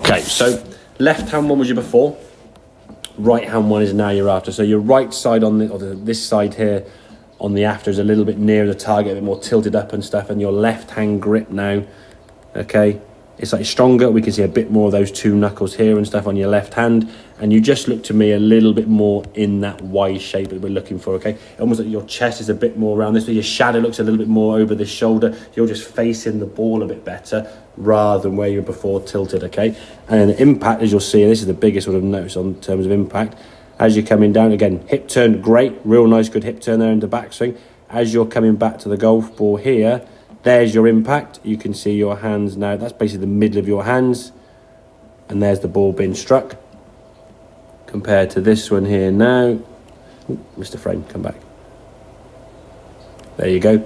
Okay, so left hand one was your before, right hand one is now your after. So your right side on this side here on the after is a little bit nearer the target, a bit more tilted up and stuff, and your left hand grip now, okay, it's like stronger. We can see a bit more of those two knuckles here and stuff on your left hand, and you just look to me a little bit more in that Y shape that we're looking for, okay? Almost like your chest is a bit more around this way, your shadow looks a little bit more over the shoulder, you're just facing the ball a bit better rather than where you were before tilted, okay? And the impact, as you'll see, and this is the biggest sort of notice on terms of impact, as you're coming down, again, hip turn, great, real nice, good hip turn there into backswing. As you're coming back to the golf ball here, there's your impact. You can see your hands now. That's basically the middle of your hands. And there's the ball being struck. Compared to this one here now. Ooh, Mr. Frame, come back. There you go.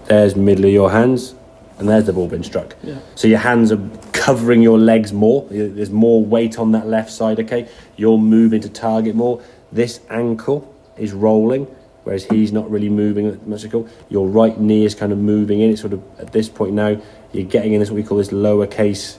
There's middle of your hands. And there's the ball being struck. Yeah. So your hands are covering your legs more. There's more weight on that left side, okay? You're moving to target more. This ankle is rolling, whereas he's not really moving much. Your right knee is kind of moving in. It's sort of, at this point now, you're getting in this, what we call this lowercase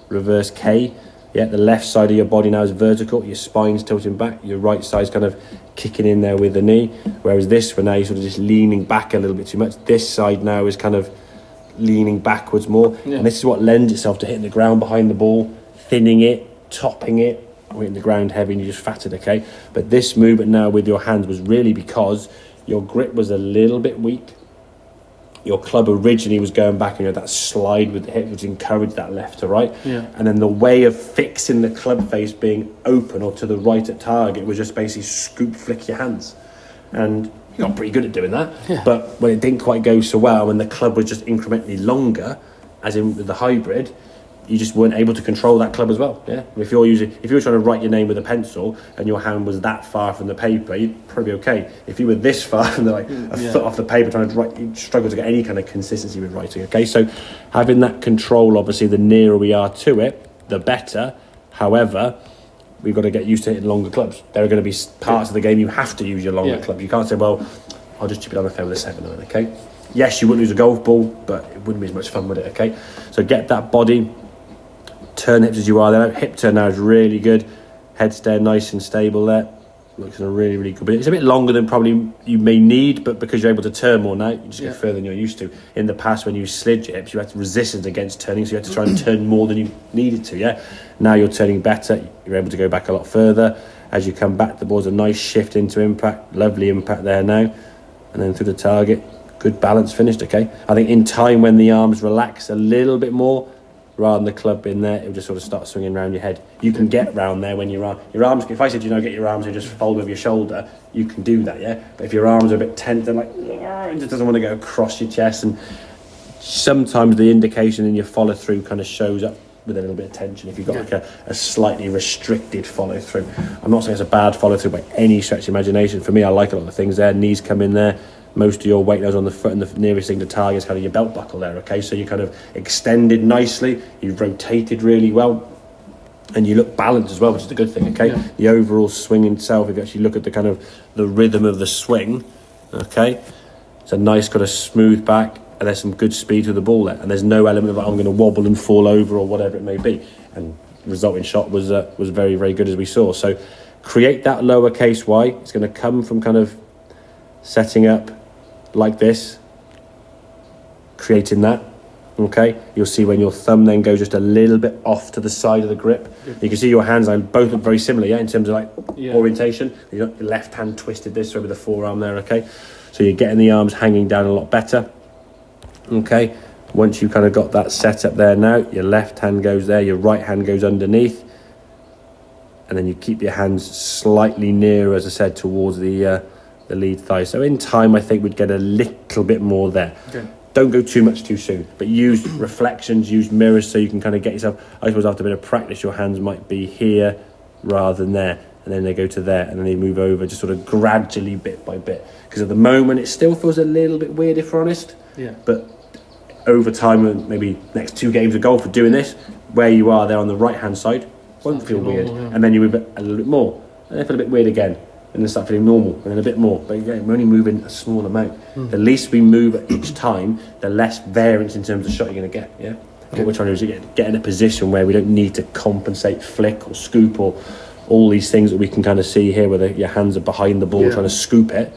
reverse K. Yeah, the left side of your body now is vertical. Your spine's tilting back. Your right side's kind of kicking in there with the knee. Whereas this one now, you're sort of just leaning back a little bit too much. This side now is kind of leaning backwards more. Yeah. And this is what lends itself to hitting the ground behind the ball, thinning it, topping it, or hitting the ground heavy and you just fatted, okay? But this movement now with your hands was really because your grip was a little bit weak. Your club originally was going back and you had that slide with the hip which encouraged that left to right. Yeah. And then the way of fixing the club face being open or to the right at target was just basically scoop flick your hands. And you got pretty good at doing that. Yeah. But when it didn't quite go so well, when the club was just incrementally longer, as in with the hybrid, you just weren't able to control that club as well. Yeah. If you were trying to write your name with a pencil and your hand was that far from the paper, you'd probably be okay. If you were this far from a foot off the paper trying to write, you'd struggle to get any kind of consistency with writing. Okay. So having that control, obviously, the nearer we are to it, the better. However, we've got to get used to hitting longer clubs. There are going to be parts of the game you have to use your longer club. You can't say, well, I'll just chip it on the fair with a 7-iron, okay? Yes, you wouldn't lose a golf ball, but it wouldn't be as much fun with it, okay? So get that body, turn hips as you are there. Hip turn now is really good. Head stay nice and stable there. Looks in a really, really good. But it's a bit longer than probably you may need, but because you're able to turn more now, you just get further than you're used to. In the past, when you slid your hips, you had resistance against turning, so you had to try and turn more than you needed to, yeah? Now you're turning better. You're able to go back a lot further. As you come back, the ball's a nice shift into impact. Lovely impact there now. And then through the target. Good balance finished, okay? I think in time when the arms relax a little bit more, rather than the club in there, it'll just sort of start swinging around your head. You can get round there when your arms, if I said, get your arms and just fold over your shoulder, you can do that, yeah? But if your arms are a bit tense, they're like, it just doesn't want to go across your chest. And sometimes the indication in your follow through kind of shows up with a little bit of tension if you've got like a slightly restricted follow through. I'm not saying it's a bad follow through by any stretch of imagination. For me, I like a lot of the things there. Knees come in there. Most of your weight goes on the foot, and the nearest thing to target is kind of your belt buckle there, okay? So you kind of extended nicely, you've rotated really well, and you look balanced as well, which is a good thing, okay? Yeah. The overall swing itself, if you actually look at the kind of the rhythm of the swing, okay? It's a nice kind of smooth back, and there's some good speed to the ball there, and there's no element of I'm going to wobble and fall over or whatever it may be. And the resulting shot was very, very good as we saw. So create that lowercase y. It's going to come from kind of setting up like this, creating that, okay? You'll see when your thumb then goes just a little bit off to the side of the grip. You can see your hands both look very similar, in terms of orientation. You got your left hand twisted this way with the forearm there, okay? So you're getting the arms hanging down a lot better, okay? Once you've kind of got that set up there now, your left hand goes there, your right hand goes underneath, and then you keep your hands slightly nearer, as I said, towards the lead thigh. So in time, I think we'd get a little bit more there. Okay. Don't go too much too soon, but use reflections, use mirrors so you can kind of get yourself, I suppose after a bit of practice, your hands might be here rather than there, and then they go to there, and then they move over just sort of gradually bit by bit. Because at the moment, it still feels a little bit weird, if we're honest. Yeah. But over time, maybe next 2 games of golf, for doing this, where you are there on the right-hand side, won't feel weird. Normal, and then you move it a little bit more, and then feel a bit weird again. And then start feeling normal, and then a bit more. But again, we're only moving a small amount. The least we move at each time, the less variance in terms of shot you're going to get. Yeah. What we're trying to do is get in a position where we don't need to compensate, flick or scoop or all these things that we can kind of see here where your hands are behind the ball trying to scoop it,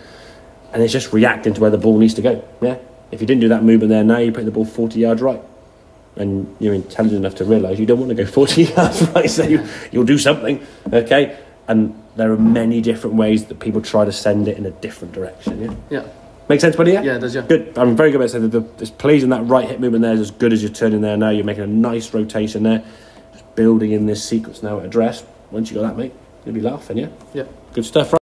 and it's just reacting to where the ball needs to go. Yeah. If you didn't do that movement there, now you're putting the ball 40 yards right, and you're intelligent enough to realise you don't want to go 40 yards right, so you'll do something. Okay. And there are many different ways that people try to send it in a different direction. Yeah. Yeah. Make sense, buddy? Yeah? Yeah, it does, yeah. Good. I'm very good at saying that it's pleasing that right hip movement there is as good as you're turning there now. You're making a nice rotation there. Just building in this sequence now at address. Once you got that, mate, you'll be laughing, yeah? Yeah. Good stuff, right?